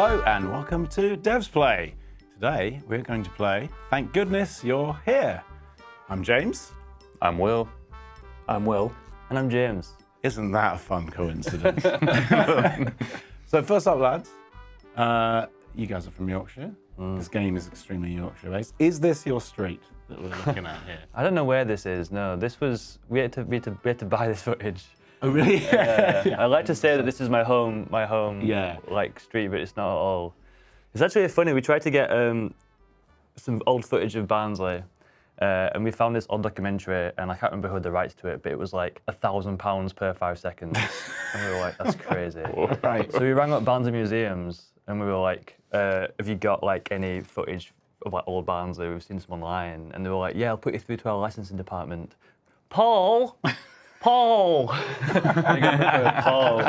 Hello and welcome to Devs Play. Today we're going to play Thank Goodness You're Here. I'm James. I'm Will. I'm Will. And I'm James. Isn't that a fun coincidence? So first up, lads, you guys are from Yorkshire. This game is extremely Yorkshire based. Is this your street that we're looking at here? I don't know where this is. No, this was we had to buy this footage. Oh really? Yeah. I like to say that this is my home Yeah. like street, but it's not at all. It's actually funny. We tried to get some old footage of Barnsley, and we found this old documentary, and I can't remember who had the rights to it, but it was like £1,000 per 5 seconds. And we were like, that's crazy. Right. So we rang up Barnsley museums, and we were like, have you got like any footage of like old Barnsley? We've seen some online, and they were like, yeah, I'll put you through to our licensing department. Paul. Paul! Paul.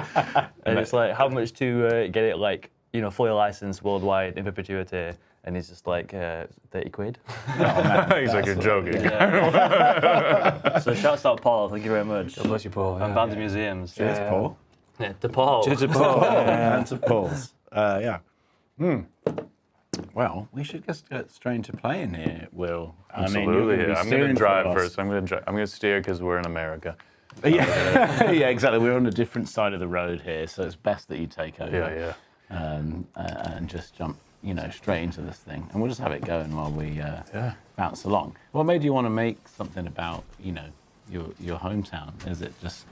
And it's like, how much to get it like, you know, fully licensed worldwide in perpetuity? And he's just like, 30 quid. Oh, man, He's like, you're joking. Yeah. So shouts out Paul, thank you very much. God bless you, Paul. And Barnsley Museums. Cheers, Paul. Yeah, to Paul. Cheers to Paul. And to Paul's. Yeah. Well, we should just get straight into playing here, Will. Absolutely. I mean, I'm going to drive first. I'm going to steer because we're in America. Yeah, yeah, exactly. We're on a different side of the road here, so it's best that you take over. Yeah. And just jump, you know, straight into this thing, and we'll just have it going while we bounce along. What made you want to make something about, you know, your hometown? Is it just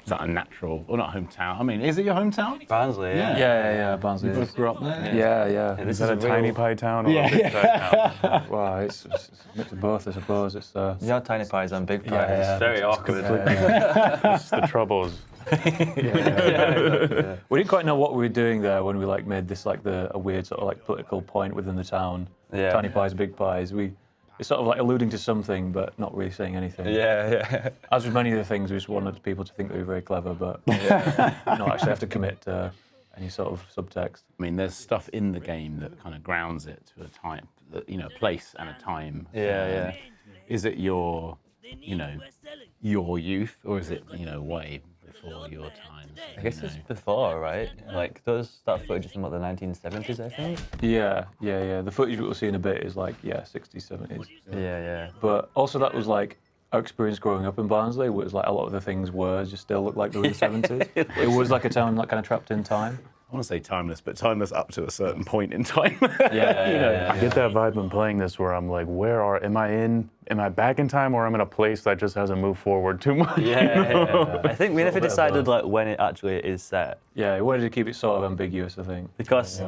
is that a natural, or not hometown? I mean, is it your hometown? Barnsley, yeah. Yeah, Barnsley. You both grew up there. Yeah. Is that a tiny pie town or Yeah. a big pie town? Well, it's a mix of both, I suppose. It's You have tiny pies and big pies. Yeah, It's very awkward. It's the troubles. yeah. We didn't quite know what we were doing there when we like made this like a weird sort of like political point within the town. Yeah. Tiny pies, big pies. It's sort of like alluding to something, but not really saying anything. Yeah. As with many of the things, we just wanted people to think that we were very clever, but not actually have to commit to any sort of subtext. I mean, there's stuff in the game that kind of grounds it to a time, you know, a place and a time. Yeah. Is it your, you know, your youth, or is it, you know, way before your time? I guess it's before, right? Like, that footage is from what, the 1970s, I think? Yeah. The footage we'll see in a bit is like, 60s, 70s. Yeah. But also that was like our experience growing up in Barnsley was like a lot of the things were just still looked like they were in the 70s. It was like a town like kind of trapped in time. I want to say timeless, but timeless up to a certain point in time. Yeah. I get that vibe when playing this where I'm like, am I back in time, or I'm in a place that just hasn't moved forward too much? Yeah. I think we never decided like when it actually is set. Yeah, we wanted to keep it sort of ambiguous, I think. Because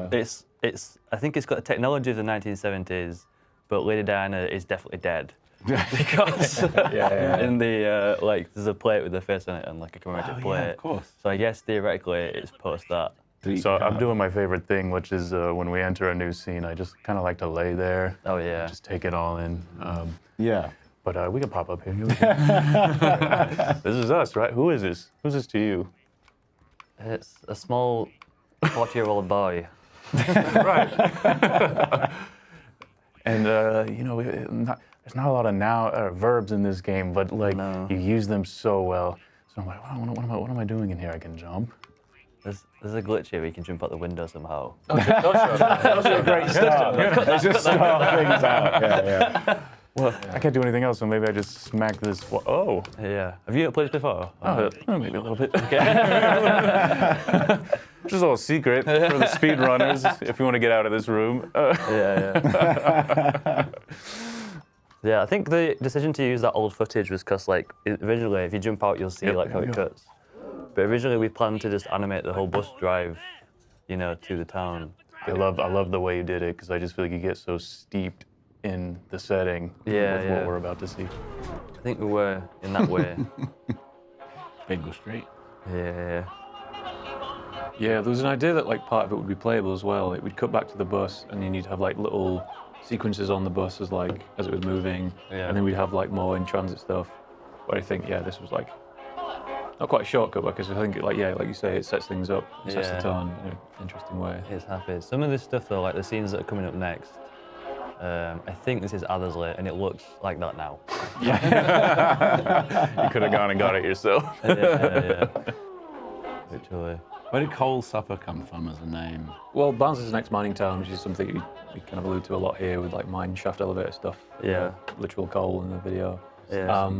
it's I think it's got the technology of the 1970s, but Lady Diana is definitely dead. Because in the like there's a plate with her face on it and like a commemorative plate. Yeah, of course. So I guess theoretically it's post that. So I'm doing my favorite thing, which is when we enter a new scene, I just kind of like to lay there. Oh yeah. Just take it all in. Yeah. But we can pop up here. This is us, right? Who is this? Who's this to you? It's a small 40-year-old boy. Right. And you know, there's not a lot of verbs in this game, but like you use them so well. So I'm like, what am I doing in here? I can jump. There's a glitch here where you can jump out the window somehow. Those are a great start. Let's just start things out. Yeah. Well, I can't do anything else, so maybe I just smack this. Oh. Yeah. Have you played this before? Maybe a little bit. Just a little secret for the speedrunners, if you want to get out of this room. Yeah, I think the decision to use that old footage was because, like, originally, if you jump out, you'll see like how it cuts. But originally, we planned to just animate the whole bus drive, you know, to the town. I love the way you did it, because I just feel like you get so steeped in the setting of what we're about to see. I think we were in that way. Bingo Street. Yeah. Yeah, there was an idea that like part of it would be playable as well. It would cut back to the bus, and then you'd have like little sequences on the bus as it was moving, and then we'd have like more in transit stuff. But I think this was like not quite a shortcut, because I think like you say, it sets things up, it sets the tone in an interesting way. It's happy. Some of this stuff though, like the scenes that are coming up next, I think this is Athersley, and it looks like that now. You could have gone and got it yourself. Yeah. Literally. Where did Coal Supper come from as a name? Well, Barnes is the next mining town, which is something we kind of allude to a lot here with like mine shaft elevator stuff. Yeah. Literal coal in the video. Yeah.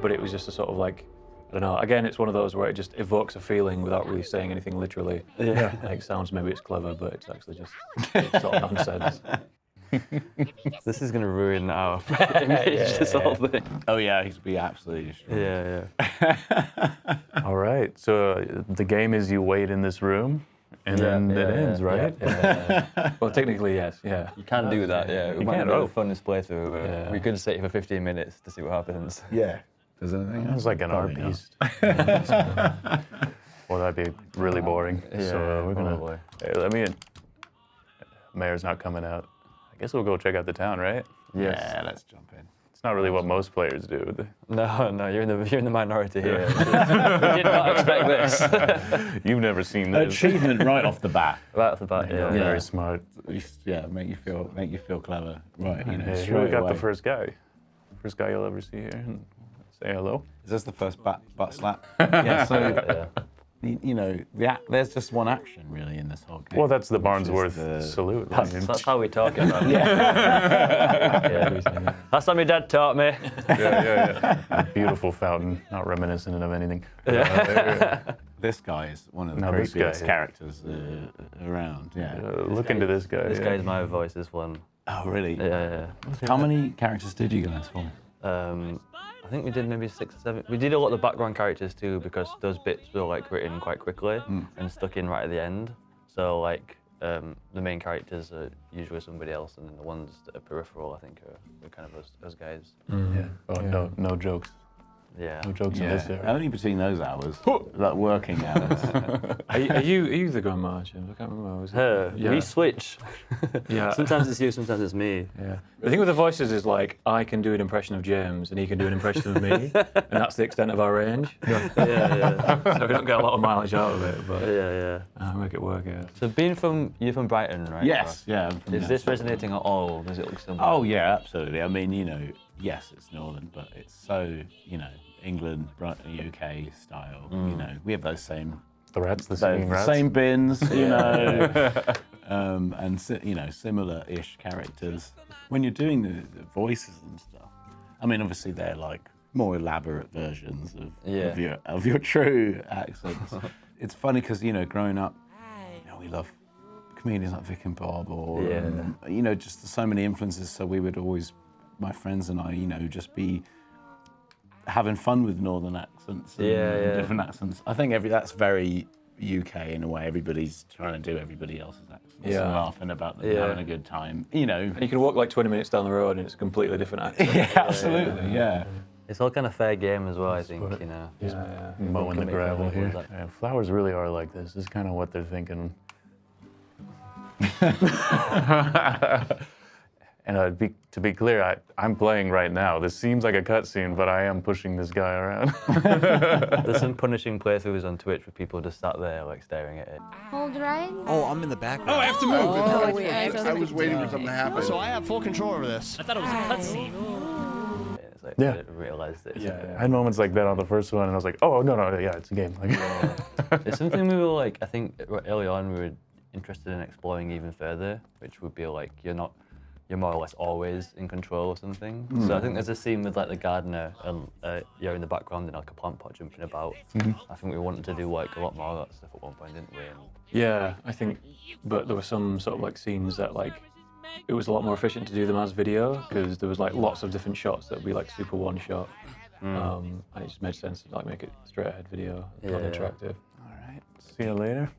But it was just a sort of like, I don't know. Again, it's one of those where it just evokes a feeling without really saying anything literally. Yeah. Like sounds maybe it's clever, but it's actually just sort of nonsense. This is going to ruin our image, this whole thing. Oh yeah, he'd be absolutely destroyed. Yeah. All right. So the game is you wait in this room, and then it ends, right? Well, technically, yes. Yeah. You can do that, yeah. It might can, not be oh. the funnest playthrough, but we could sit here for 15 minutes to see what happens. Yeah. Does anything It's like an art Probably piece. Well, that'd be really boring. So we're gonna. probably. Hey, let me in. Mayor's not coming out. I guess we'll go check out the town, right? Yes. Yeah, let's jump in. It's not really what most players do. No, you're in the minority here. We did not expect this. You've never seen this. Achievement right off the bat. Right off the bat, yeah. Very smart. At least, yeah, make you feel clever. Right, you know, Hey, here we straight got away. the first guy. First guy you'll ever see here. And say hello. Is this the first butt slap? Yeah, so, Yeah. you know, there's just one action really in this whole game. Well, that's the which is Barnsworth the- salute. That's how we talk about it. Yeah. That's how my dad taught me. yeah. Beautiful fountain, not reminiscent of anything. This guy is one of the No, this creepiest guy. characters around. Yeah. Look into this guy. This guy's my voice, this one. Oh, really? Yeah. How many characters did you guys for? I think we did maybe 6 or 7. We did a lot of the background characters too because those bits were like written quite quickly and stuck in right at the end. So like the main characters are usually somebody else, and then the ones that are peripheral, I think, are kind of us guys. Yeah. Oh, no jokes. Yeah. No jokes in this area. Only between those hours, like working hours. Are you the grandma, Jim? I can't remember. Was it? Her. Yeah. We switch. Yeah. Sometimes it's you, sometimes it's me. Yeah. The thing with the voices is like I can do an impression of James and he can do an impression of me, and that's the extent of our range. Yeah. So we don't get a lot of mileage out of it, but Yeah. make it work. Yeah. So you're from Brighton, right? Yes, yeah. I'm from Is there. this resonating at all? Does it look similar? Oh yeah, absolutely. I mean, you know, yes, it's northern, but it's so, you know, England, Brighton, UK style. You know, we have those same The rats, the singing rats. same bins, you know, and you know, similar-ish characters. When you're doing the voices and stuff, I mean, obviously they're like more elaborate versions of your true accents. It's funny because, you know, growing up, you know, we love comedians like Vic and Bob, or you know, just so many influences. So we would always, my friends and I, you know, just be having fun with northern accents and different accents. I think that's very UK in a way. Everybody's trying to do everybody else's accents and laughing about them, having a good time. You know, And you can walk like 20 minutes down the road and it's a completely different accent. yeah, absolutely, yeah. It's all kind of fair game as well, I think, you know. Mowing the Can make gravel fun of here. that. Yeah, flowers really are like this. This is kind of what they're thinking. And to be clear, I'm playing right now. This seems like a cutscene, but I am pushing this guy around. There's some punishing playthroughs on Twitch where people just sat there like staring at it. Hold right. Oh, I'm in the background. Oh, I have to move. Oh, wait, I was waiting for something to happen. So I have full control over this. I thought it was a cutscene. It's like, Yeah. I didn't realize this. I had moments like that on the first one, and I was like, oh, no, yeah, it's a game. Like, It's something we were like, I think early on we were interested in exploring even further, which would be like, you're more or less always in control of something. So I think there's a scene with like the gardener and you're in the background in like a plant pot jumping about. I think we wanted to do like a lot more of that stuff at one point, didn't we? Yeah, I think, but there were some sort of like scenes that like, it was a lot more efficient to do them as video because there was like lots of different shots that would be like super one shot. And it just made sense to like make it straight ahead video, not interactive. all right, see you later.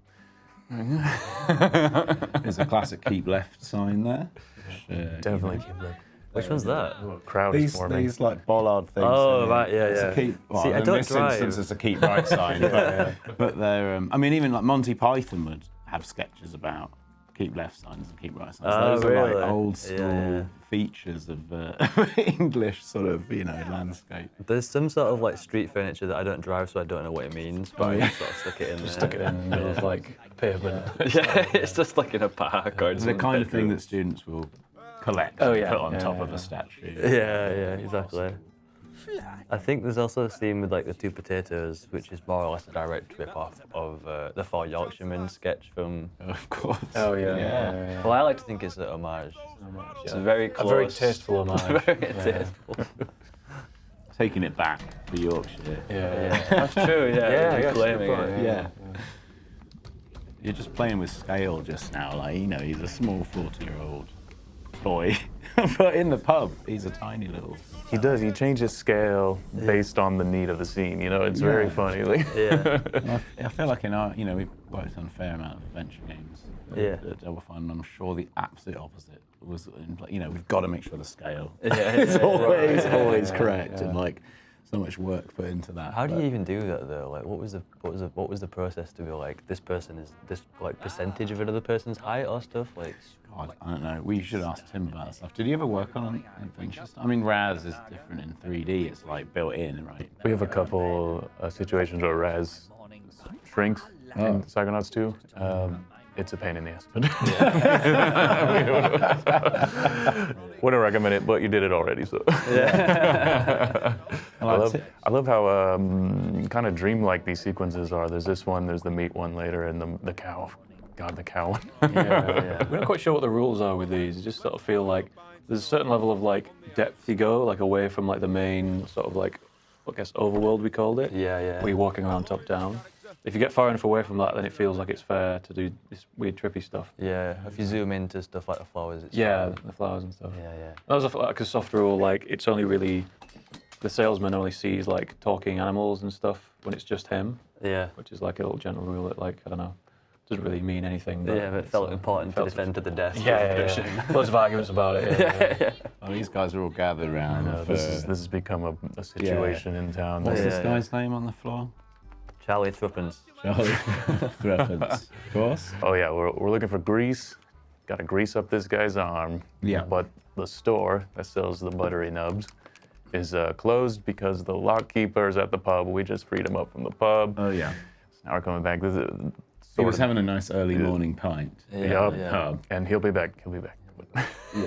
There's a classic keep left sign there. Definitely keep looking. Which one's that? Crowd is These forming. like bollard things. Oh, in right, it. yeah, It's yeah. a keep, well, See, I in don't this drive. instance, it's a keep right sign. But they're, I mean, even like Monty Python would have sketches about keep left signs and keep right signs. Oh, Those are really? like old school Yeah. features of English sort of, you know, landscape. There's some sort of like street furniture that I don't drive, so I don't know what it means, but I just sort of stuck it in there. Stuck it in the middle of like pavement. Yeah, it's just like in a park or It's the kind of thing that students will collect Oh, and yeah. put on Yeah, top yeah, of yeah. a statue. Yeah, exactly. I think there's also a scene with like the two potatoes, which is more or less a direct rip-off of the 4 Yorkshiremen sketch from. Of course. Oh yeah. Well, I like to think it's a homage. It's a very close, A very tasteful homage. very tasteful. Taking it back for Yorkshire. Yeah. That's true. Yeah. Yeah, Claiming it. Yeah. You're just playing with scale just now. Like, you know, he's a small 40-year-old boy. But in the pub, he's a tiny little. He does. He changes scale based on the need of the scene. You know, it's very funny. Like, Yeah. I feel like in our, you know, we've worked on a fair amount of adventure games. At Double Fine, and I'm sure the absolute opposite was, you know, we've got to make sure the scale is always correct, and like so much work put into that. How do you even do that though? Like, what was the process to be like, this person is this like percentage of another person's height or stuff? Like, God, I don't know. We should ask Tim about that stuff. Did you ever work on adventure stuff? I mean, Raz is different in 3D. It's like built in, right? we have a couple situations where Raz shrinks in Psychonauts 2. It's a pain in the ass, but wouldn't recommend it. But you did it already, so. I love how kind of dreamlike these sequences are. There's this one, there's the meat one later, and the cow. God, the cow one. We're not quite sure what the rules are with these. You just sort of feel like there's a certain level of like depth you go, like away from like the main sort of like, I guess, overworld we called it. Yeah. Where you're walking around top down. If you get far enough away from that, then it feels like it's fair to do this weird trippy stuff. Yeah. If you zoom into stuff like the flowers, it's Yeah, the flowers and stuff. Yeah. That was like a soft rule. Like it's only really the salesman only sees like talking animals and stuff when it's just him. Yeah. Which is like a little general rule that like I don't know, doesn't really mean anything. But But it felt important to defend to the death. Yeah. Lots of arguments about it. Yeah. Oh, these guys are all gathered around. This has become a situation in town. What's this guy's name on the floor? Charlie Thruppence. Charlie Thruppence, of course. Oh yeah, we're looking for grease. Got to grease up this guy's arm. Yeah. But the store that sells the buttery nubs is closed because the lock keeper's at the pub. We just freed him up from the pub. Oh yeah. So now we're coming back. This is He was having a nice early morning pint. Yup. Pub. And he'll be back. He'll be back.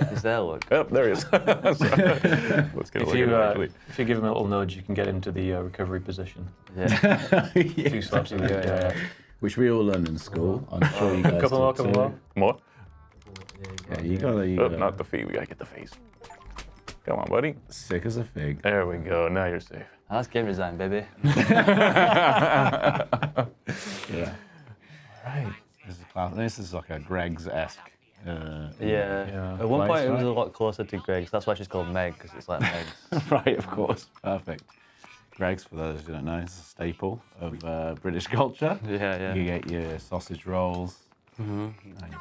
He's there, look. Oh, there he is. Let's get a look at it. If you give him a little nudge, you can get into the recovery position. Yeah. 2 slaps in the yeah. Which we all learned in school. I'm sure you guys Couple did more. too. More? Yeah, you gotta. Oh, not the feet. We gotta get the face. Come on, buddy. Sick as a fig. There we go. Now you're safe. That's game design, baby. Yeah. Right. This is like a Greg's-esque. Yeah. At one point, it was a lot closer to Greg's. That's why she's called Meg, because it's like Meg's. Right, of course. Perfect. Greg's, for those who don't know, is a staple of British culture. Yeah. You get your sausage rolls, your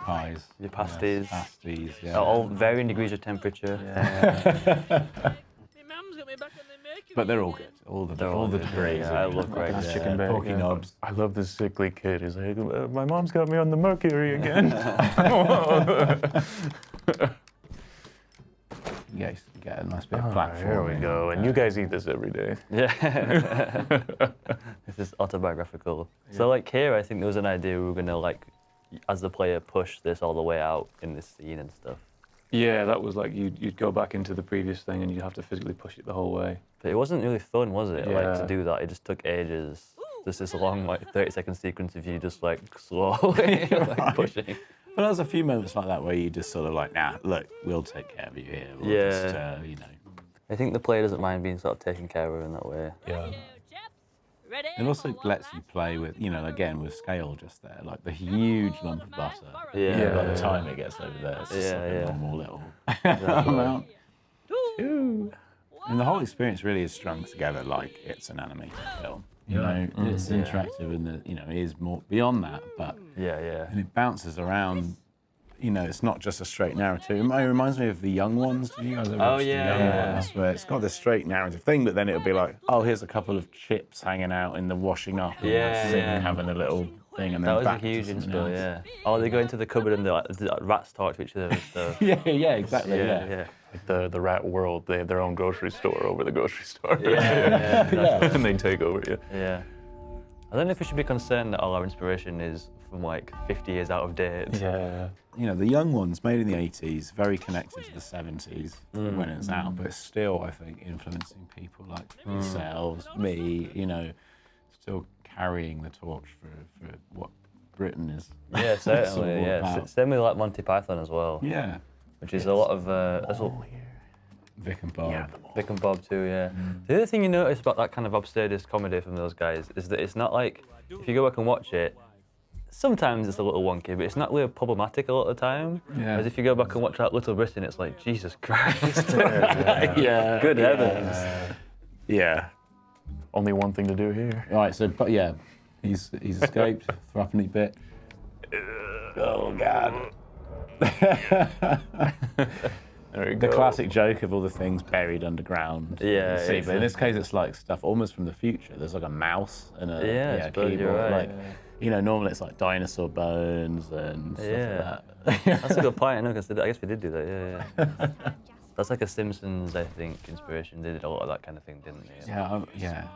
pies, Your pasties. pasties. Yeah. All varying degrees of temperature. But they're all good. All the degrees. Yeah, I love Greg's. Yeah. Chicken bake, Porky yeah. knobs. I love this sickly kid. He's like, my mom's got me on the Mercury again. Yeah, you get a nice bit of Oh, platform. here we go. And you guys eat this every day. Yeah. This is autobiographical. So like here, I think there was an idea we were gonna like, as the player, push this all the way out in this scene and stuff. Yeah, that was like you'd go back into the previous thing and you'd have to physically push it the whole way. But it wasn't really fun, was it? Like Yeah. to do that, it just took ages. Just this long, like 30-second sequence of you just like slowly like, pushing. But there's a few moments like that where you just sort of like, nah, look, we'll take care of you here. We'll Yeah. just, you know. I think the player doesn't mind being sort of taken care of in that way. Yeah. It also lets you play with, you know, again, with scale just there, like the huge lump of butter. Yeah. By the time it gets over there, it's just like a normal little amount. And the whole experience really is strung together like it's an animated film. You know, it's interactive and, you know, it is more beyond that, but Yeah. and it bounces around. You know, it's not just a straight narrative. It reminds me of The Young Ones. Did you guys ever watch The Young Ones? Where it's got this straight narrative thing, but then it'll be like, oh, here's a couple of chips hanging out in the washing up, and Yeah, sitting yeah. having a little thing, and then That was a back to huge something inspo, else. yeah. Oh, they go into the cupboard and the rats talk to each other and stuff. Yeah, exactly. Yeah. Like the rat world, they have their own grocery store over the grocery store. Yeah. And they take over, yeah. Yeah. I don't know if we should be concerned that all our inspiration is from like 50 years out of date. Yeah. You know, the young ones made in the 80s, very connected to the 70s when it was out, but it's still, I think, influencing people like yourselves, me, you know, still carrying the torch for what Britain is. Yeah, certainly. sort of all Yeah, about. same with like Monty Python as well. Yeah. Which is a lot of Vic and Bob. Yeah, Vic and Bob too. Yeah. The other thing you notice about that kind of absurdist comedy from those guys is that it's not like if you go back and watch it. Sometimes it's a little wonky, but it's not really problematic a lot of the time. Yeah. Whereas if you go back and watch that Little Britain, it's like, Jesus Christ. Yeah. Good heavens. Yeah. Only one thing to do here. All right, so, but yeah, he's escaped, threepenny bit. Oh, God. There you The go. classic joke of all the things buried underground. Yeah, you see, it's but in this case, it's like stuff almost from the future. There's like a mouse and a suppose keyboard. you're right. Like, you know, normally it's like dinosaur bones and stuff like that. That's a good point. I know, 'cause I guess we did do that. Yeah. That's like a Simpsons, I think, inspiration. They did a lot of that kind of thing, didn't they? Yeah.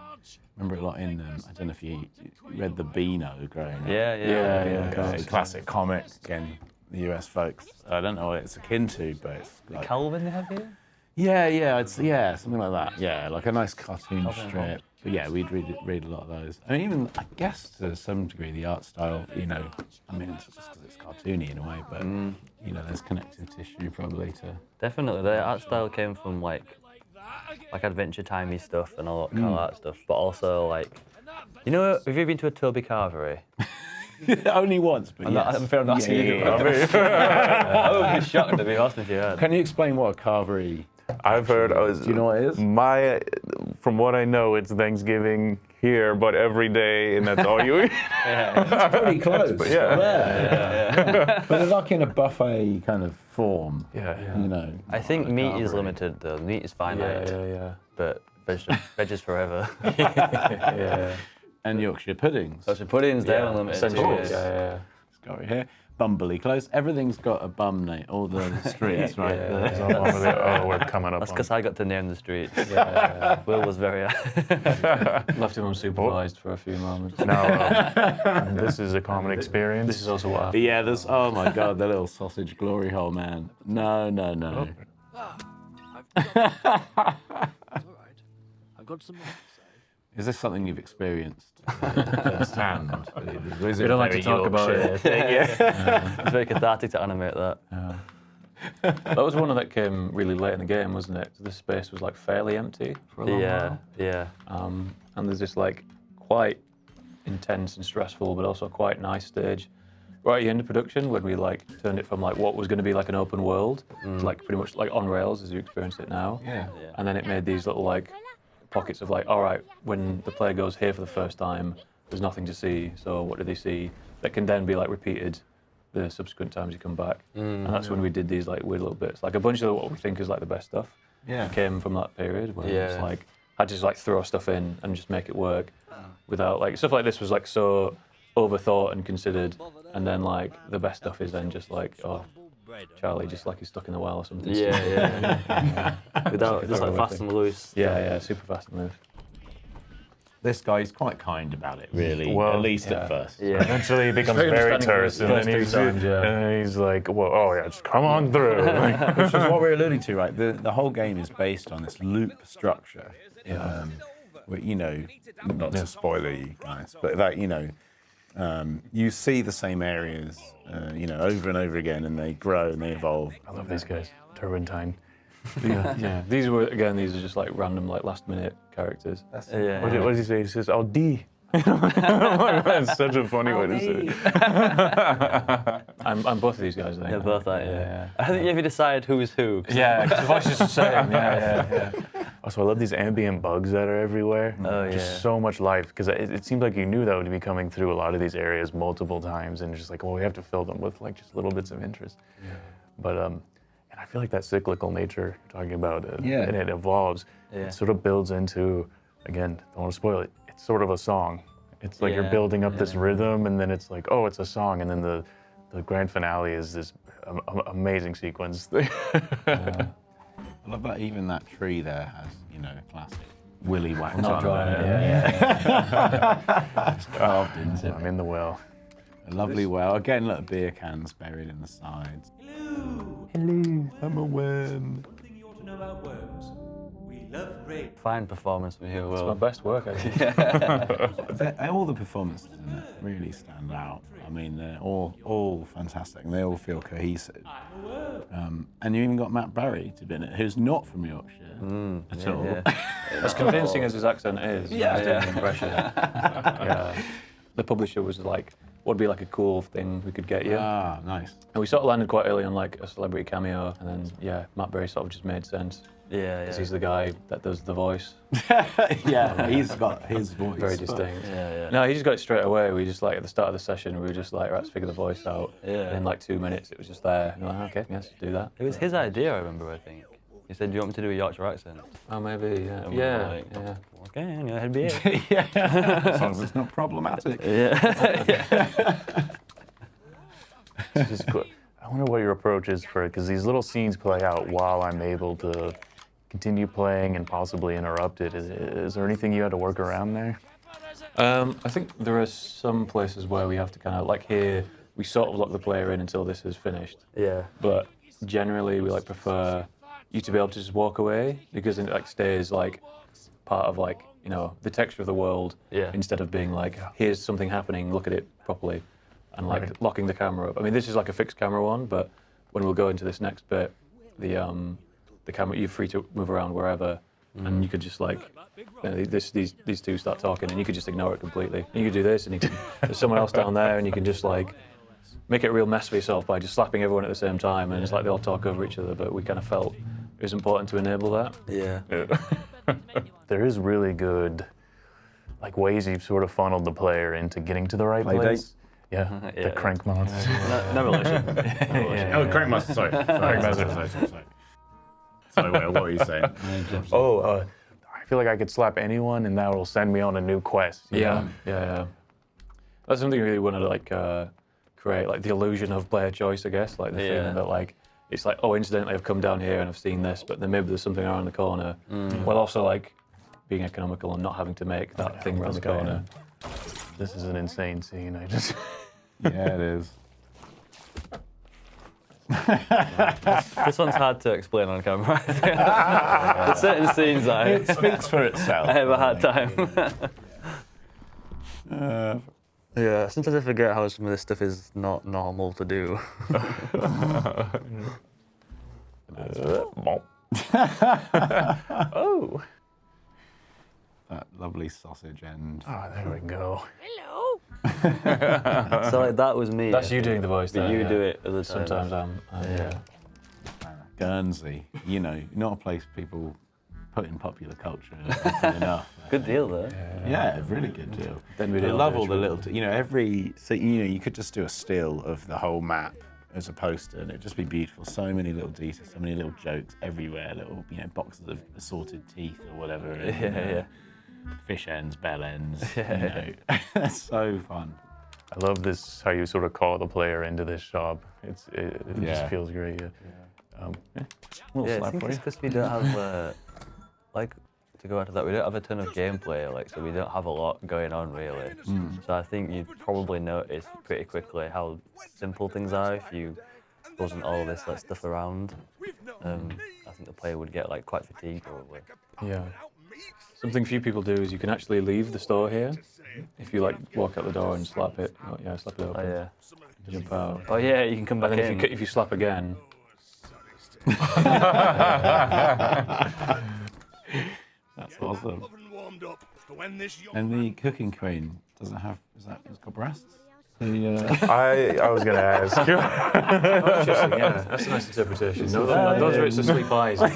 Remember a lot in, I don't know if you read the Beano growing up. Yeah. Okay, classic comic, again, the US folks. I don't know what it's akin to, but it's like... Calvin they have here? Yeah, something like that. Yeah, like a nice cartoon strip. But yeah, we'd read a lot of those. I mean, even, I guess, to some degree, the art style, you know, I mean, it's just because it's cartoony in a way, but, you know, there's connective tissue probably to... Definitely. The art style came from like Adventure Timey stuff and all that kind of art stuff, but also like, you know, have you been to a Toby Carvery? Only once, but yes. I'm fair enough asking you. I would be shocked to be honest if you had. Can you explain what a carvery? I've heard. Do you know what it is? From what I know, it's Thanksgiving here, but every day, and that's all you eat. It's pretty close. Yeah. But they're like in a buffet kind of form. Yeah. You know. I think meat is carvery. limited though. Meat is finite. Yeah. But veg is forever. And Yorkshire puddings. So puddings, they're Yeah, unlimited. essentially, too. yeah. It's got right here. Bumbly close. Everything's got a bum name. All the streets, right? We're coming up. That's on. because I got to name the streets. Will was very. Left him unsupervised for a few moments. Now, this is a common experience. This is also what happened. But yeah, there's, oh my God, the little sausage glory hole, man. No. It's all right. I've got some more to say. Is this something you've experienced firsthand? We don't like to talk about it. It's very cathartic to animate that. That was one that came really late in the game, wasn't it? The space was like fairly empty for a long while. Yeah. And there's this like quite intense and stressful, but also quite nice stage right at the end of production when we like turned it from like what was going to be like an open world to like pretty much like on rails as you experience it now. Yeah. And then it made these little like pockets of like, all right, when the player goes here for the first time, there's nothing to see. So what do they see? That can then be like repeated the subsequent times you come back. And that's when we did these like weird little bits. Like a bunch of what we think is like the best stuff came from that period where it's like I just like throw stuff in and just make it work without like stuff like this was like so overthought and considered, and then like the best stuff is then just like, oh, Charlie just like he's stuck in the well or something. Without just like fast and loose. Yeah, super fast and loose. This guy's quite kind about it, really. Well, at least at first. Yeah. Eventually, he becomes very very understanding terse, of and the then first 3 times, he's like, "Well, oh yeah, just come on through." Like, Which is what we're alluding to, right? The whole game is based on this loop structure. Where, you know, not to spoiler you guys, but that, you know, you see the same areas, you know, over and over again, and they grow and they evolve. I love these guys. Turpentine. Yeah. These are just like random like last minute characters. What does he say? He says, "Oh, D." That's such a funny way to say it. I'm both of these guys, I think. They're both that, yeah. I think you have to decide who is who. Yeah, because the voice is the same. Yeah. Also, I love these ambient bugs that are everywhere. Oh, Just so much life, because it seemed like you knew that would be coming through a lot of these areas multiple times, and just like, well, we have to fill them with like just little bits of interest. Yeah. But and I feel like that cyclical nature you're talking about, and it evolves. It sort of builds into, again, don't want to spoil it. It's sort of a song. It's like you're building up this rhythm, and then it's like, oh, it's a song, and then the grand finale is this amazing sequence. I love that even that tree there has, you know, classic willy whacked Not on. drying it. It's carved into I'm it. in the well. A lovely well. Again, look, beer cans buried in the sides. Hello, I'm a worm. Something you ought to know about worms. We love rain. Fine performance from you, It's my Will. best work, I think. All the performances in it really stand out. I mean, they're all fantastic, and they all feel cohesive. And you even got Matt Barry to be in it, who's not from Yorkshire at all. Yeah. As convincing as his accent is, Yeah. I was doing the impression. Yeah. The publisher was like, what'd be like a cool thing we could get you? Ah, nice. And we sort of landed quite early on like a celebrity cameo, and then Matt Berry sort of just made sense. Yeah, Because he's the guy that does the voice. Yeah, he's got his voice. Very distinct. Yeah. No, he just got it straight away. We just like at the start of the session, we were just like, let's figure the voice out. Yeah. And in like 2 minutes, it was just there. And we're like, okay, yes, do that. It was his idea, I remember, I think. He said, do you want me to do a Yorkshire accent? Oh, maybe, yeah. And we were Yeah, like, yeah. Okay, yeah, that'd be it. As long as it's not problematic. It's just cool. I wonder what your approach is for it, because these little scenes play out while I'm able to continue playing and possibly interrupt it. Is there anything you had to work around there? I think there are some places where we have to kind of, like here, we sort of lock the player in until this is finished. Yeah. But generally, we like prefer you to be able to just walk away, because it like stays like part of like, you know, the texture of the world, Yeah. instead of being like, here's something happening, look at it properly, and like Right. locking the camera up. I mean, this is like a fixed camera one, but when we'll go into this next bit, the camera, you're free to move around wherever, and you could just like, you know, these two start talking, and you could just ignore it completely. And you could do this, and you can, there's someone else down there, and you can just like make it a real mess for yourself by just slapping everyone at the same time, and it's like they all talk over each other. But we kind of felt it was important to enable that. Yeah. There is really good, like, ways you've sort of funneled the player into getting to the right Play place. date. Yeah, Yeah. the crank monster. No relation. Oh, Crankmaster, sorry. Sorry, Will, what were you saying? I feel like I could slap anyone and that will send me on a new quest. you know? Yeah. That's something we really want to like create, like the illusion of player choice, I guess, like the Yeah. feeling that like it's like, oh, incidentally I've come down here and I've seen this, but then maybe there's something around the corner, while also like being economical and not having to make that thing around the this guy corner. This is an insane scene. I just. Yeah, it is. This one's hard to explain on camera. There's certain scenes that It speaks for itself. I have a hard time. Yeah, sometimes I forget how some of this stuff is not normal to do. Oh. That lovely sausage end. Oh, there we go. So like that was me. That's you doing the voice But there. you yeah. do it other times. Sometimes I'm. Yeah. Guernsey, you know, not a place people put in popular culture often enough. Good deal though. Yeah, really good deal. Then we I did love all the Irish little, you know, every, so, you know, you could just do a still of the whole map as a poster and it'd just be beautiful. So many little details, so many little jokes everywhere, little, you know, boxes of assorted teeth or whatever. And, Yeah. Fish ends, bell ends, you know. It's so fun. I love this, how you sort of call the player into this shop. It Yeah. just feels great. Yeah. Little Yeah, I slap think for it's you. because we don't have, like, to go into that, we don't have a ton of gameplay, like, so we don't have a lot going on really. So I think you'd probably notice pretty quickly how simple things are if you wasn't all this like stuff around. I think the player would get like quite fatigued probably. Yeah. Something few people do is you can actually leave the store here if you like walk out the door and slap it. Oh, yeah, slap it Oh open. yeah. Jump out. Oh yeah, you can come back And then in. if you slap again, That's awesome. And the cooking queen doesn't have, it's got breasts? I was going to ask. interesting, yeah, that's a nice interpretation. No, those are its asleep eyes. You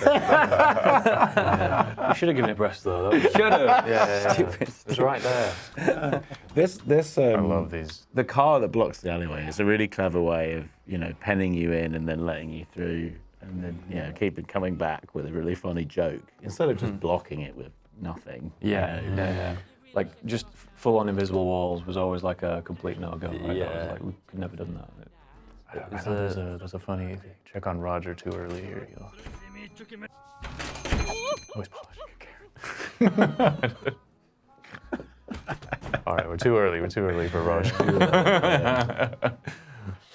should have given it breast though. Should have. Yeah. It was right there. This I love these. the car that blocks the alleyway is a really clever way of, you know, penning you in and then letting you through and then, you know, keeping coming back with a really funny joke instead of just blocking it with nothing. Yeah. Like just full-on invisible walls was always like a complete no-go. Right? That Yeah. was like, we could never done that. I know there's a funny check on Roger too early here. Always polishing a carrot. All right, we're too early. We're too early for Rush.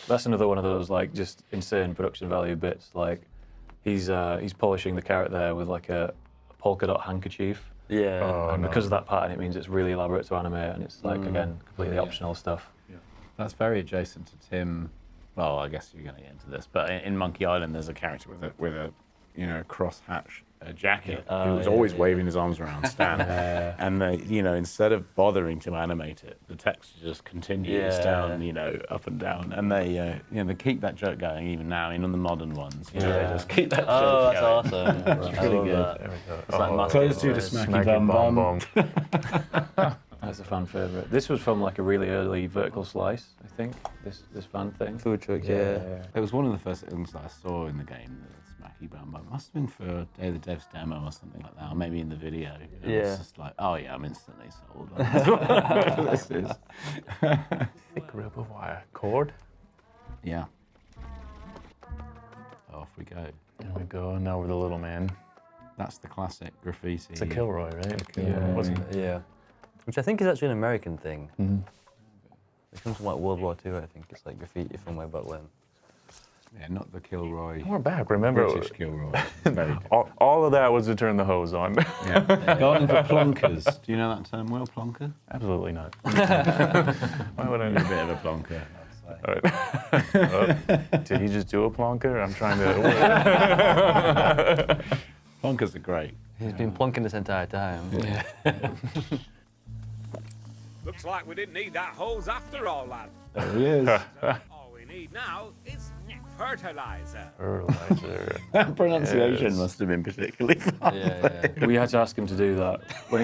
That's another one of those like just insane production value bits. Like he's polishing the carrot there with like a polka dot handkerchief. Yeah. Oh, And no. because of that pattern, it means it's really elaborate to animate, and it's like again completely optional stuff. That's very adjacent to Tim. Well, I guess you're going to get into this, but in Monkey Island, there's a character with a cross-hatch jacket who was always waving his arms around Stan, and they, instead of bothering to animate it, the text just continues down, up and down, and they keep that joke going even now in the modern ones. They just keep that joke That's going. awesome. It's really good. There we go. It's like massive Close to the boys. smacky Smacky bum bum bum. bum. That's a fan favorite. This was from like a really early vertical slice, I think. This fan thing. Food truck, yeah. It was one of the first things that I saw in the game, the Smacky Bum Bum. Must have been for Day of the Devs demo or something like that, or maybe in the video. It was just like, oh yeah, I'm instantly sold. This is. Thick rope of wire. Cord. Yeah. Off we go. There we go. Now we're the little man. That's the classic graffiti. It's a Kilroy, right? Kilroy. Wasn't it? Yeah. Which I think is actually an American thing. It comes from like World War II, I think. It's like graffiti from way back when. Yeah, not the Kilroy. We're back. Remember, British Kilroy. It's very good. all of that was to turn the hose on. Yeah. Garden for plonkers. Do you know that term well, plonker? Absolutely not. Why would I You're a know? bit of a plonker. All right. Did he just do a plonker? I'm trying to. Plonkers are great. He's been plonking this entire time. Yeah. Looks like we didn't need that hose after all, lad. There he is. All we need now is fertilizer. Fertilizer. That pronunciation Yes. must have been particularly fun. Yeah. We had to ask him to do that. When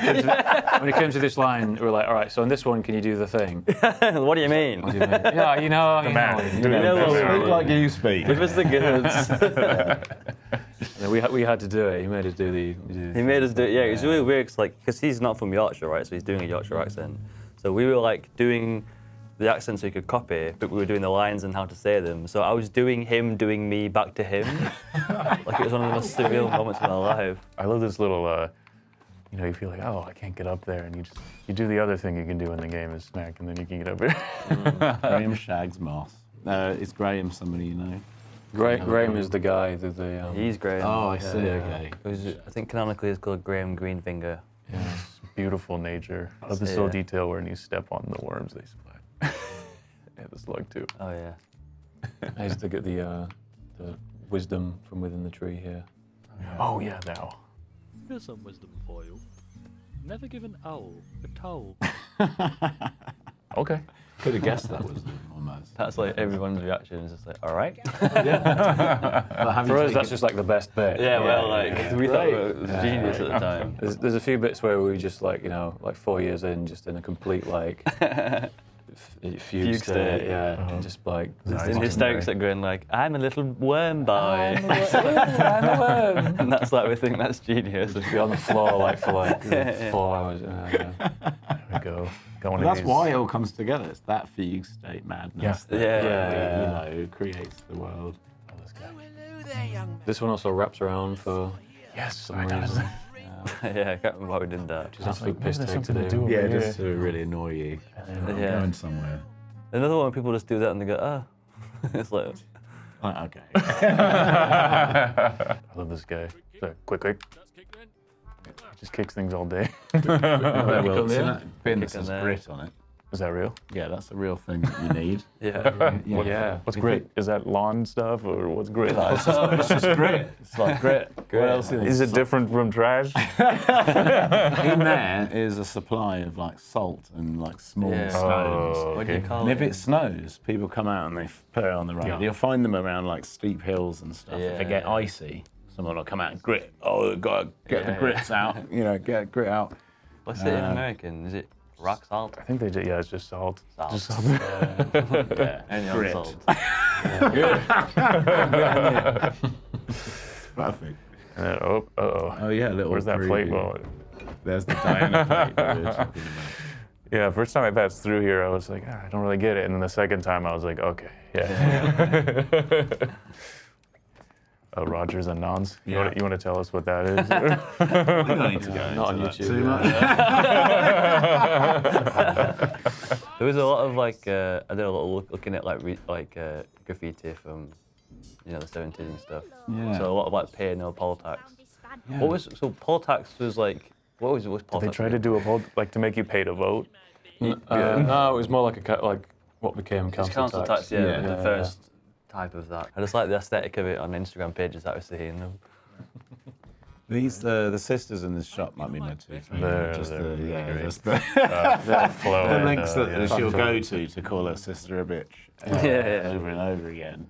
it came to this line, we were like, all right, so on this one, can you do the thing? What do you mean? What do you mean? Yeah, you know. Man. Speak like you speak. Give us the goods. Yeah, we had to do it. He made us do the. He made us do it. Yeah, it's really weird because he's not from Yorkshire, right? So he's doing a Yorkshire accent. So we were like doing the accent so he could copy, but we were doing the lines and how to say them. So I was doing him, doing me back to him. Like it was one of the most surreal moments in my life. I love this little, you feel like, oh, I can't get up there, and you do the other thing you can do in the game is smack, and then you can get up here. Graham Shags Moss. Is Graham somebody you know? Graham is the guy that He's Graham. Oh, I see. Okay. It was, I think canonically it's called Graham Greenfinger. Yes, beautiful nature. I love this Yeah. little detail where when you step on the worms, they splat. Yeah, the slug too. Oh yeah. I used to get the wisdom from within the tree here. Oh yeah, thou. Here's some wisdom for you. Never give an owl a towel. Okay. Could have guessed that was almost. That's like everyone's reaction is just like, all right. For us, that's just like the best bit. Yeah, well, like we thought it was genius at the time. There's a few bits where we just like, like 4 years in, just in a complete like fugue state, yeah, and just like Just in hysterics at going like, I'm a little worm boy. I'm a worm. And that's like, we think that's genius. Just be on the floor like for like 4 hours. There we go. Got one Well, of that's these. why it all comes together. It's that fugue state madness that Yeah. creates the world. Oh, this guy. Hello there, young This one also wraps around for Yes, some reason. Yeah, I can't remember why we did that. Which is absolute Maybe piss there's take to something to do. do. Yeah, over just here. to really annoy you. Yeah. Going somewhere. Another one, people just do that and they go, oh. It's like, Like, okay. I love this guy. So, quick. Just kicks things all day. Well, see that bin that Kick on says there. grit on it. Is that real? Yeah, that's a real thing that you need. yeah. Yeah. What's grit? Is that lawn stuff or what's grit? It's just grit. It's like grit. What else Is it different from trash? In there is a supply of like salt and like small Yeah. stones. Oh, What do you okay. call And if it? it snows, people come out and they put it on the road. Yeah. You'll find them around like steep hills and stuff. If it get Yeah. icy, someone will come out and grit. Oh, gotta get the Yeah. grits out. Get grit out. What's it in American? Is it rock salt? I think they did. Yeah, it's just salt. Salt. Just salt. Yeah, Any other grit. salt? Perfect. And then, oh. Oh yeah, a little. Where's that plate? Well, There's the Diana plate that we were talking about. yeah, first time I passed through here, I was like, I don't really get it. And then the second time, I was like, okay, yeah. Rogers and Nons. You Yeah. want to tell us what that is? We don't need to go Not on into that YouTube. too much. There was a lot of like I did a lot looking at like graffiti from the 70s and stuff. Yeah. So a lot of like P&O Poltax. Yeah. Poltax was like what was Poltax? Did they try to do a poll like to make you pay to vote? No, it was more like what became council tax. Yeah, Yeah. the first type of that. I just like the aesthetic of it on Instagram pages that I was seeing them. These the sisters in this shop might be my two They're- favourites. Just they're the great. just the, Flow. the links that yeah. she'll go to call her sister a bitch over and over again.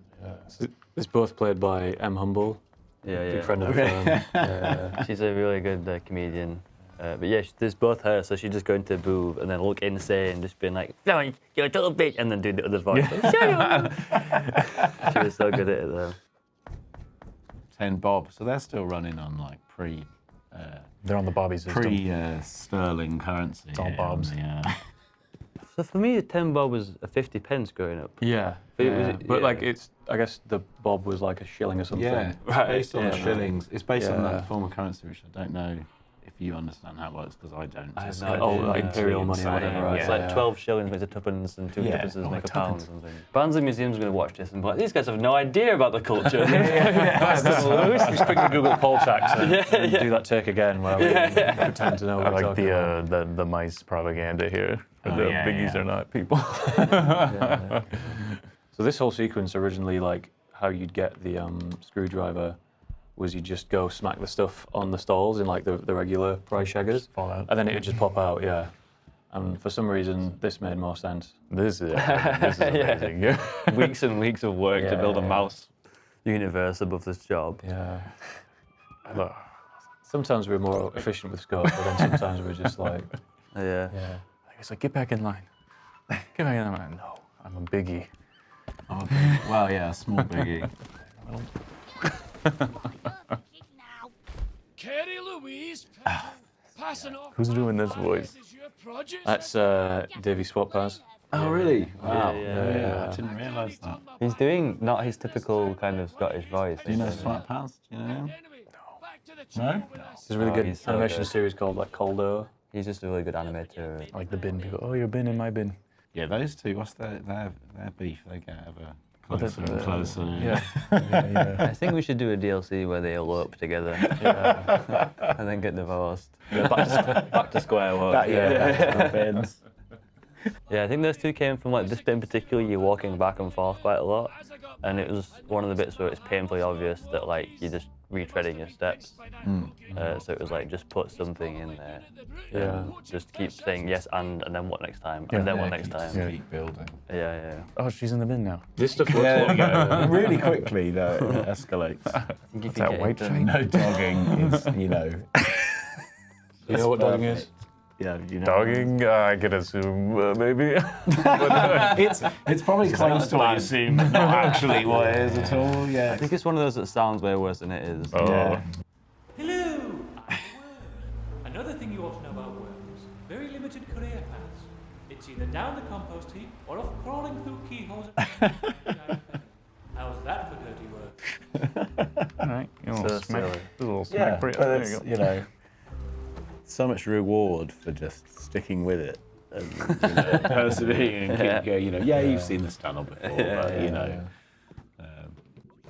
It's both played by M. Humble, Yeah, big friend of the firm. She's a really good comedian. But yeah, there's both her, so she'd just go into a booth and then look insane, just being like, "No, you're a total bitch," and then do the other voice. Like, "Shut up." She was so good at it though. 10 Bob, so they're still running on like They're on the Bobby system. sterling currency. It's all bobs. So for me, 10 bob was a 50 pence growing up. Yeah, But it yeah. was- But yeah. like I guess the bob was like a shilling or something. Yeah, Right, based on the yeah. shillings. It's based on Yeah. that form of currency, which I don't know if you understand how it works, because I don't. I have It's no kind idea. of Oh, like imperial money or insane. whatever, right? It's Yeah. like 12 shillings makes a tuppence and 2 Yeah. tuppences Oh, make a a pound or tuppence. something. Barnsley Museum's going to watch this and be like, these guys have no idea about the culture. Just quickly Google poll tax and do that take again where we pretend to know what I we're like talking about. the mice propaganda here. Oh, the yeah, biggies yeah. are not people. So this whole sequence originally, like how you'd get the screwdriver, was you just go smack the stuff on the stalls in like the regular price shaggers, Fall out. and then it would just pop out. Yeah. And for some reason, this made more sense. This is amazing. Yeah. Weeks and weeks of work to build a Yeah. mouse universe above this job. Yeah. I love- Sometimes we're more efficient with scope, but then sometimes we're just like, Yeah. yeah. It's like, get back in line. Get back in line. No, I'm a biggie. Okay. Well, yeah, a small biggie. Carrie Louise, passing off. Who's doing this voice? Is your produce? That's Davy Swapaz. Oh, really? Wow. yeah. I didn't realise that. He's doing not his typical kind of Scottish voice. Do you know Swat Pals? Do you know him? Anyway, back to the No? chat with us. There's a really Oh, good he's so animation good. series called like Coldo. He's just a really good animator. Like the bin people. Oh, your bin in my bin. Yeah, those two. What's their beef? They get ever closer that's, and closer. Yeah. I think we should do a DLC where they elope together and then get divorced. Back to square one. Yeah, I think those two came from like this bit in particular. You're walking back and forth quite a lot, and it was one of the bits where it's painfully obvious that like you're just retreading your steps. So it was like just put something in there. Yeah. Just keep saying yes and then what next time Yeah. and then what Yeah, next keep- time. Keep building. Yeah. Oh, she's in the bin now. This stuff looks Yeah, like there we go. Really quickly, though, it escalates. What's that white train? No dogging is, You know what dogging is? Yeah, you know. Dogging, I could assume, maybe. It's probably close to what you assume, but not actually what it is at all. Yeah. I think it's one of those that sounds way worse than it is. Oh. Yeah. Hello! Another thing you ought to know about worms, very limited career paths. It's either down the compost heap or off crawling through keyholes. How's that for dirty work? All right. You know, So smack. silly. A little Yeah, smack for you. but There it's, you go. so much reward for just sticking with it and persevering and keep going. You've seen this tunnel before, but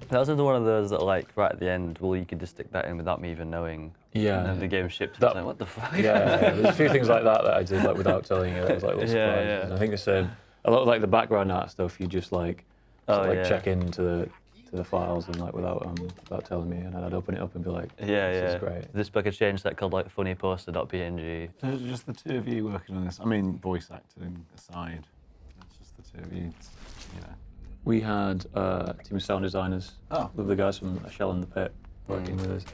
That was another one of those that like right at the end, well you could just stick that in without me even knowing. Yeah. And then the game ships. That- It's like, what the fuck? Yeah, there's a few things like that I did like without telling you. That was like little Yeah, surprises. yeah. I think they said a lot of like the background art stuff. You just like check into the files and like without telling me, and then I'd open it up and be like, this is great. This book had changed that called like funnyposter.png. So it's just the two of you working on this. I mean, voice acting aside, it's just the two of you. We had a team of sound designers, lovely guys from A Shell in the Pit working with us,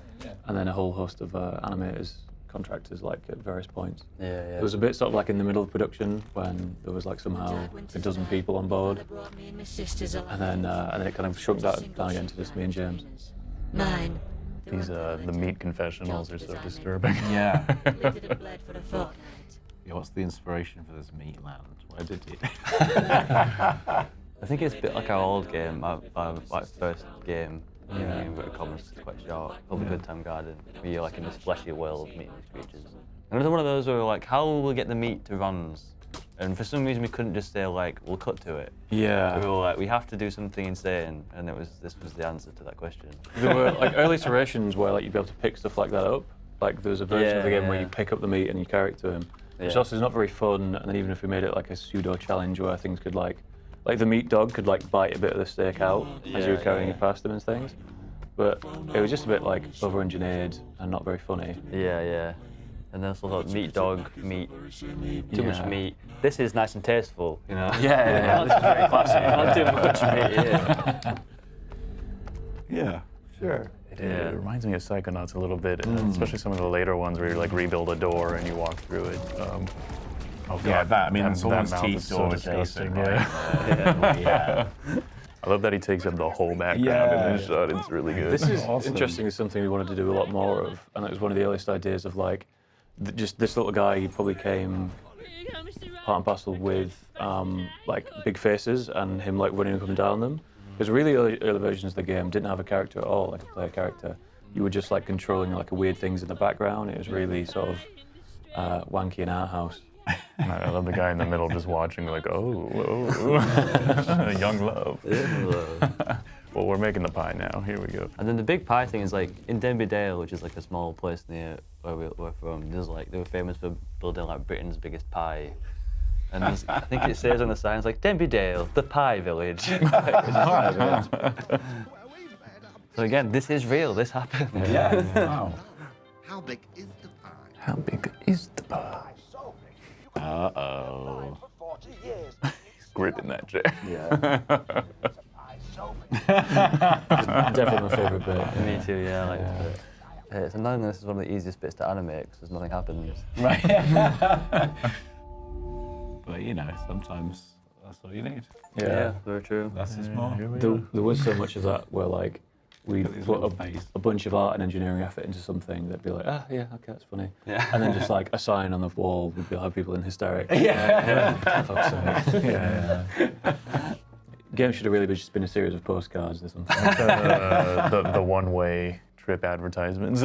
and then a whole host of animators, contractors like at various points. There was a bit sort of like in the middle of production when there was like somehow a dozen people on board, and then it kind of shrunk that down again to just me and James. Mine. These the meat confessionals are so disturbing. Yeah. Lived and bled for a fortnight. Yeah. What's the inspiration for this meat land? Where did you? I think it's a bit like our old game, our like first game. in inverted commas, it's quite short, called The Good Time Garden, where you're like in this fleshy world meeting these creatures. And another one of those where we're like, how will we get the meat to runs? And for some reason we couldn't just say like, we'll cut to it. Yeah. We were like, we have to do something insane, and this was the answer to that question. There were like early iterations where like you'd be able to pick stuff like that up. Like there was a version of the game where you pick up the meat and you carry it to him, which also is not very fun. And then even if we made it like a pseudo challenge where things could like the meat dog could like bite a bit of the steak out as you were carrying it past them and things. But it was just a bit like over-engineered and not very funny. Yeah. And then also like meat dog, meat, too much meat. This is nice and tasteful, you know? Yeah. This is very classic. Not too much meat, Yeah, sure. It reminds me of Psychonauts a little bit, especially some of the later ones where you like rebuild a door and you walk through it. Yeah, that. I mean, that someone's mouth teeth is so door disgusting. adjacent, Yeah. I love that he takes up the whole background in this shot. It's really good. This is interesting. It's something we wanted to do a lot more of, and it was one of the earliest ideas of like, just this little guy. He probably came part and parcel with like big faces and him like running up and down them. Because really early versions of the game didn't have a character at all, like a player character. You were just like controlling like weird things in the background. It was really sort of wanky and art house. I love the guy in the middle just watching, like, oh, young love. Well, we're making the pie now. Here we go. And then the big pie thing is like in Denby Dale, which is like a small place near where we're from. There's like they were famous for building like Britain's biggest pie. And I think it says on the sign, it's like Denby Dale, the pie village. So again, this is real. This happened. Yeah. Wow. How big is the pie? How big is the pie? Uh-oh. Gripping that chair. Yeah. Definitely my favourite bit. Me too, yeah. I like this bit. It's annoying that this is one of the easiest bits to animate because nothing happens. Right. But you know, sometimes that's all you need. Yeah, very true. Less is more. There was so much of that where like we Got these put little face. a bunch of art and engineering effort into something that'd be like, yeah, okay, that's funny. Yeah. And then just like a sign on the wall would have people in hysterics. Yeah. Fuck's sake. Yeah. Game should have really just been a series of postcards or something. The one-way trip advertisements.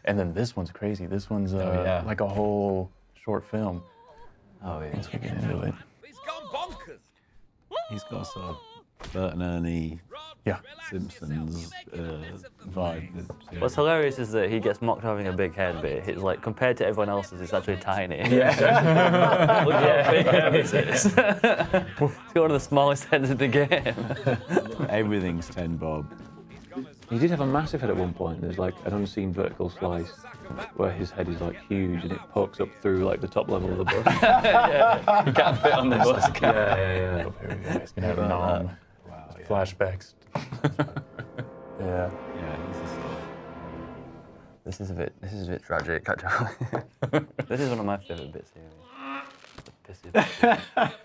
And then this one's crazy. This one's like a whole short film. Oh yeah. Once we get into it. He's gone bonkers. He's got sort of Bert and Ernie, Yeah. Simpsons vibe. What's hilarious is that he gets mocked for having a big head, but it's like compared to everyone else's, it's actually tiny. Yeah. Look how big head this is. It's got one of the smallest heads in the game. Everything's 10 bob. He did have a massive head at one point. There's like an unseen vertical slice where his head is like huge and it pokes up through like the top level of the bus. Yeah, he can't fit on the bus. Yeah. He's gonna have nom. Flashbacks. Yeah. Yeah, he's a sort of... This is a bit tragic, actually. This is one of my favourite bits here. The pissy bit.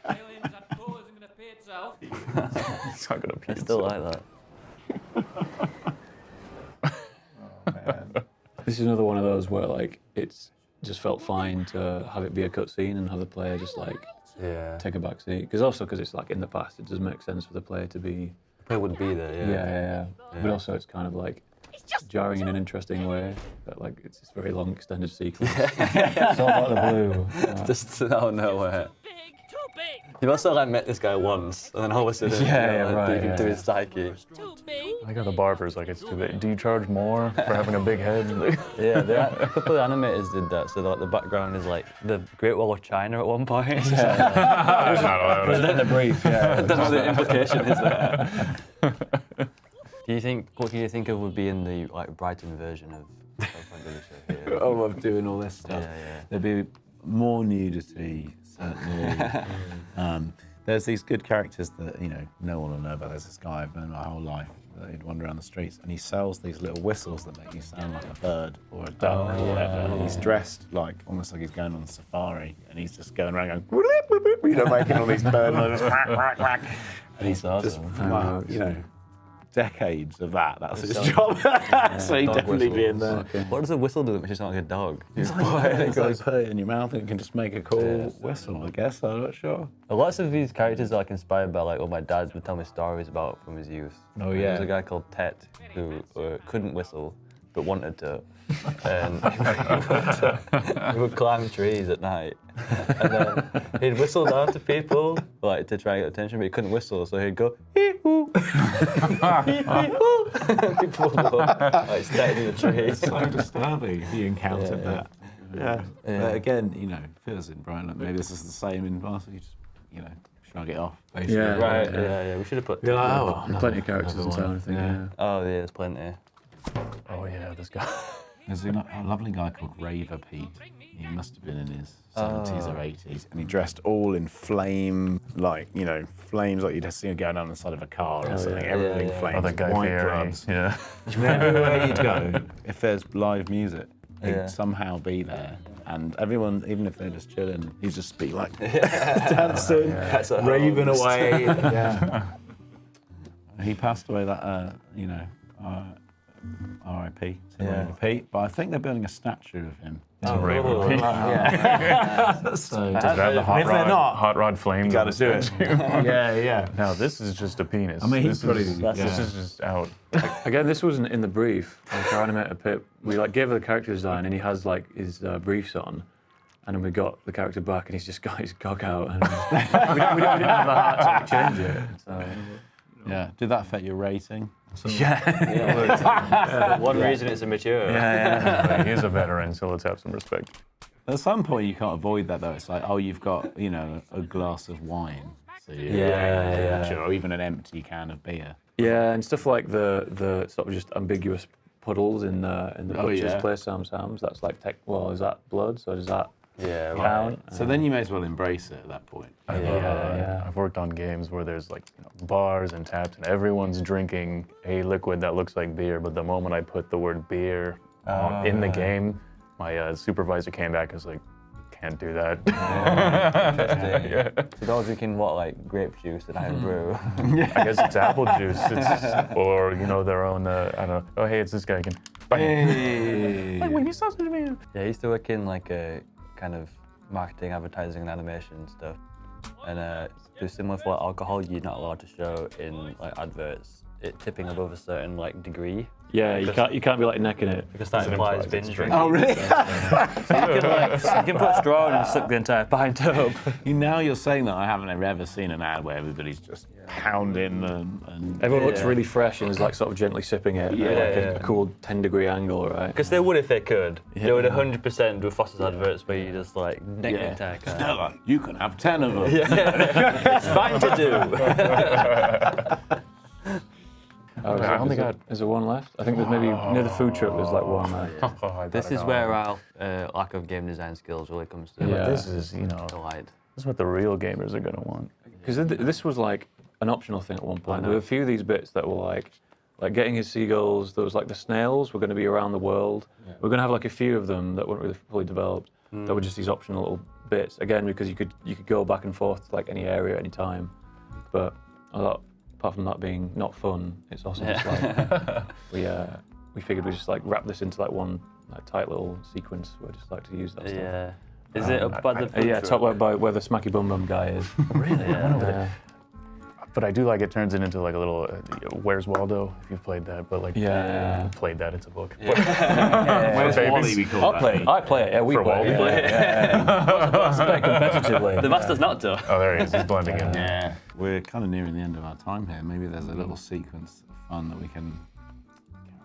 Aliens at 4 isn't going to pay itself. It's not gonna I be still like that. This is another one of those where like it's just felt fine to have it be a cutscene and have the player just like take a back seat. Because it's like in the past, it does make sense for the player to be. It would be there, Yeah. But also it's kind of like jarring in an interesting way. That like it's this very long extended sequence. It's all out of the blue. Just out of nowhere. Big, too big, You've also like met this guy once, and then all of a sudden, deep into his psyche. too big. I got the barbers like it's too big. Do you charge more for having a big head? Yeah, a couple of animators did that. So like the background is like the Great Wall of China at one point. Present the brief. I don't know what the implication is there. What do you think of would be in the like Brighton version of Show here? Oh, of doing all this stuff. Yeah. There'd be more nudity, certainly. There's these good characters that, you know, no one will know about. There's this guy I've known my whole life. He'd wander around the streets and he sells these little whistles that make you sound like a bird or a duck or whatever. And he's dressed like, almost like he's going on safari and he's just going around going, you know, making all these bird noises. And he's That's just, awesome. you know, decades of that. That's his job. So he'd definitely be in there. What does a whistle do that makes you sound like a dog? It's like put it in your mouth and it can just make a cool whistle, I guess. I'm not sure. Lots of these characters are like inspired by like what my dad would tell me stories about from his youth. Oh, There yeah. was a guy called Ted who couldn't whistle but wanted to, and he would climb trees at night, and then he'd whistle down to people like to try and get attention, but he couldn't whistle, so he'd go hee-hoo, hee-hoo, and people would look like staying in the trees. So disturbing if you encountered that. Yeah. But again, you know, if it was in Brighton, maybe this is the same in Barcelona. You just, you know, shrug it off. Basically. Yeah. Right, yeah, we should have put. You're like, oh, Plenty of characters in town, I think. Yeah. Oh yeah, there's plenty. Oh yeah, this guy. There's a lovely guy called Raver Pete. He must have been in his 70s or 80s. And he dressed all in flame, like, you know, flames like you'd see him going down the side of a car or something. Everything flames, Oh, the guy white Fieri. gloves. Yeah. Everywhere you'd go, if there's live music, he'd Yeah. somehow be there. And everyone, even if they're just chilling, he'd just be like dancing, raving away. Yeah. He passed away that, you know, R.I.P. to Raver Pete. But I think they're building a statue of him. Oh, Raver Pete. So, Does that the if they're not, hot rod flames? you gotta do it. Yeah. Now this is just a penis. I mean, this is just out. Again, this wasn't in the brief. Like our animator Pip, we like gave her the character design, and he has like his briefs on, and then we got the character back, and he's just got his cock out, and we didn't have the heart to like, change it. So. Yeah. Did that affect your rating? One reason it's immature. Like, he's a veteran, so let's have some respect. At some point, you can't avoid that, though. It's like, oh, you've got, you know, a glass of wine. So or even an empty can of beer. Yeah, and stuff like the sort of just ambiguous puddles in the butcher's place, Sam's. That's like well, is that blood? So does that count? So then you may as well embrace it at that point. I've worked on games where there's like bars and taps, and everyone's drinking a liquid that looks like beer. But the moment I put the word beer in the game, my supervisor came back and was like, "Can't do that." Interesting. So those drinking what, like grape juice that I brew? I guess it's apple juice, or their own. I don't know. Oh, hey, it's this guy again. Like when you sausage man. Yeah, I used to work in like a kind of marketing, advertising, and animation stuff. And it's similar for like, alcohol. You're not allowed to show in like adverts it tipping above a certain like degree. Yeah, you can't be like necking it because that implies binge drinking. Oh, really? So you can put a straw in and suck the entire pint up. Now you're saying that I haven't ever seen an ad where everybody's just pounding and Everyone looks really fresh and is like sort of gently sipping it at a cool 10-degree angle, right? Because they would if they could. They would 100% do Foster's adverts where you just like neck the entire car. Stella, you can have 10 of them. It's fine to do. I only got. Is there one left? I think there's maybe near the food truck. There's like one left. This is where our lack of game design skills really comes to This is to light. This is what the real gamers are gonna want. Because this was like an optional thing at one point. There were a few of these bits that were like getting his seagulls. There was like the snails were going to be around the world. We're going to have like a few of them that weren't really fully developed. That were just these optional little bits. Again, because you could go back and forth to like any area, any time. But apart from that being not fun, it's also just like we figured we just like wrap this into like one like tight little sequence. We just like to use that stuff. Yeah. Is it up by the food truck? Top by where the Smacky Bum Bum guy is. Really? But I do like it turns it into like a little Where's Waldo, if you've played that. But like, played that, it's a book. Where's Wally, we call that. I play it, we play it. Play competitively. The master's not to. Oh, there he is, he's blending in. Yeah. We're kind of nearing the end of our time here. Maybe there's a little sequence of fun that we can...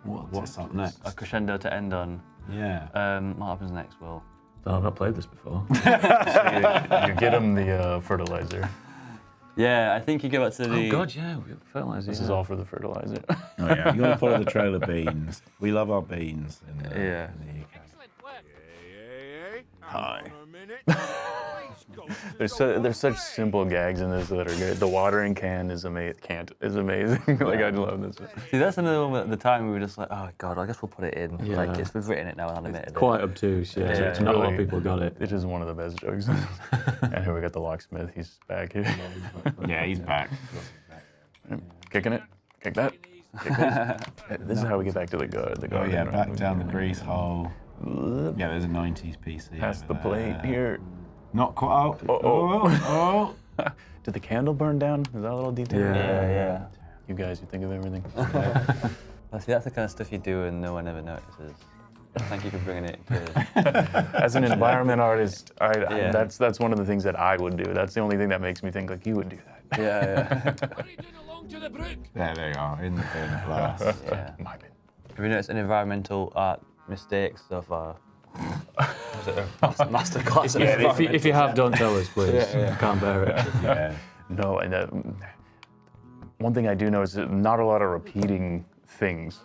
What's up next? A crescendo to end on. Yeah. What happens next, Will? I've not played this before. You get him the fertilizer. Yeah, I think you go back to the... Oh God, yeah, fertilizer. This is all for the fertilizer. Oh yeah, you got to follow the trail of beans. We love our beans in the UK. Excellent work. Hi. There's such simple gags in this that are good. The watering can is amazing. Like I love this. See, that's another one at the time we were just like, oh God, I guess we'll put it in. Yeah. Like, we've written it now and animated it. Quite obtuse, yeah. Not a lot of people got it. It is one of the best jokes. And here we got the locksmith. He's back here. Yeah, he's back. Kicking it. Kick that. This is how we get back to the garden. Oh yeah, right? back down the grease hole. Yeah, there's a 90s PC. Past the over plate there. here. Not quite. Oh. Did the candle burn down? Is that a little detail? Yeah. You guys, you think of everything. See, that's the kind of stuff you do and no one ever notices. Thank you for bringing it to As an environment artist, Yeah. that's one of the things that I would do. That's the only thing that makes me think like you would do that. Yeah. There they are, in the bin of glass. Yeah. My bin. Have you noticed any environmental art mistakes so far? Was it a masterclass? If you have, don't tell us, please. I can't bear it. Yeah. No, and one thing I do know is that not a lot of repeating things.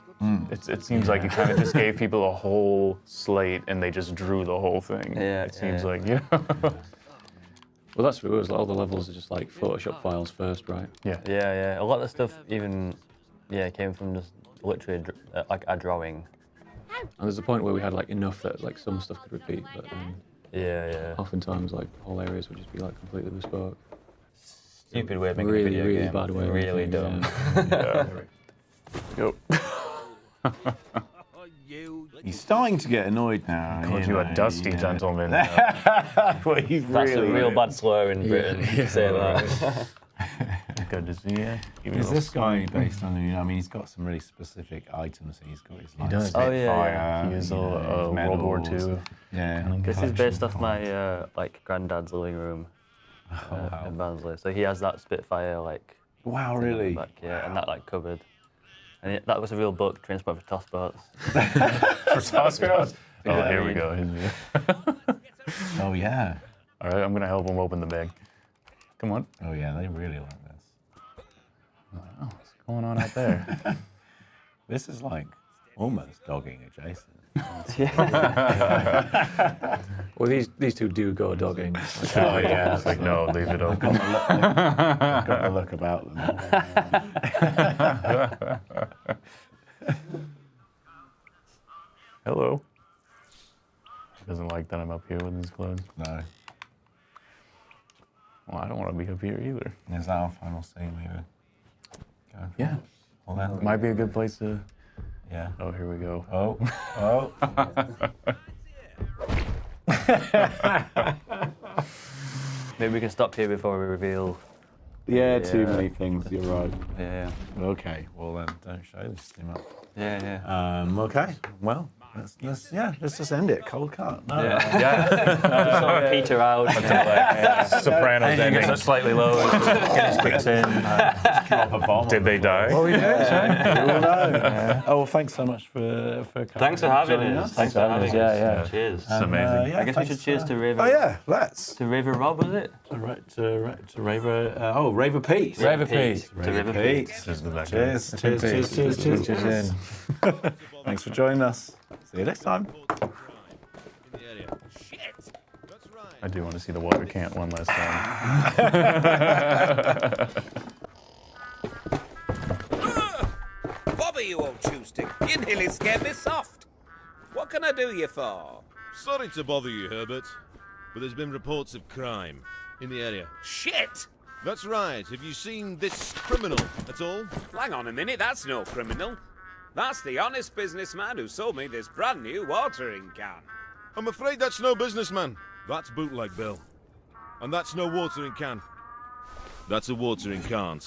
It seems like you kind of just gave people a whole slate and they just drew the whole thing. Yeah, It seems yeah. like, you know. Well, that's what it was. Like, all the levels are just like Photoshop files first, right? Yeah. A lot of the stuff even, came from just literally like a drawing. And there's a point where we had like enough that like some stuff could repeat, but then Yeah. oftentimes like whole areas would just be like completely bespoke. Stupid way of making a Really, video really game. bad way. of Really making it, dumb. Go. He's starting to get annoyed now. Called you a dusty gentleman. Well, he's That's really a real bad slur in Britain. You say that. Good to see you. Is this guy based on? I mean, he's got some really specific items. He's got his like does. Spitfire. Oh, yeah. He is you know, his World War medals. II. Yeah. This is collection based off of my like granddad's living room in Barnsley. So he has that Spitfire like. Wow, thing on the really? back, yeah, and that like cupboard. And that was a real book, Transport for Toss Boats. Oh, here we go. Oh yeah. All right, I'm gonna help him open the bag. Come on. Oh yeah, they really like this. Oh, what's going on out there? This is like almost dogging adjacent. Well, these two do go dogging. Oh yeah, it's like no, leave it open. I've got a look about them. Hello. He doesn't like that I'm up here with his clothes. No. Well, I don't want to be up here either. Is that our final scene, maybe? Go. Yeah. Well then. Might be a good place to. Yeah. Oh, here we go. Oh. Maybe we can stop here before we reveal. Yeah, too many things. You're right. Yeah. Okay. Well then, don't show this too much. Yeah. Okay. Well, let's just end it. Cold cut. No. Yeah. Sort of peter out. Sopranos ending. Gets slightly low. Guinness kicks in. Drop a bomb. Did they die? Well, we do. We'll know. Oh well, thanks so much for coming. Thanks for having joining us. Thanks for having us. Yeah. Cheers. It's amazing. Yeah, I guess we should cheers to Raver. Oh yeah, let's. To Raver Rob, was it? To Raver. Raver Pete. Raver Pete. To Raver Pete. Cheers. Cheers. Thanks for joining us. See you next time. I do want to see the water can't one last time. Bobby, you old shoestick. You nearly scared me soft. What can I do you for? Sorry to bother you, Herbert, but there's been reports of crime in the area. Shit! That's right. Have you seen this criminal at all? Hang on a minute, that's no criminal. That's the honest businessman who sold me this brand new watering can. I'm afraid that's no businessman. That's bootleg Bill. And that's no watering can. That's a watering can't.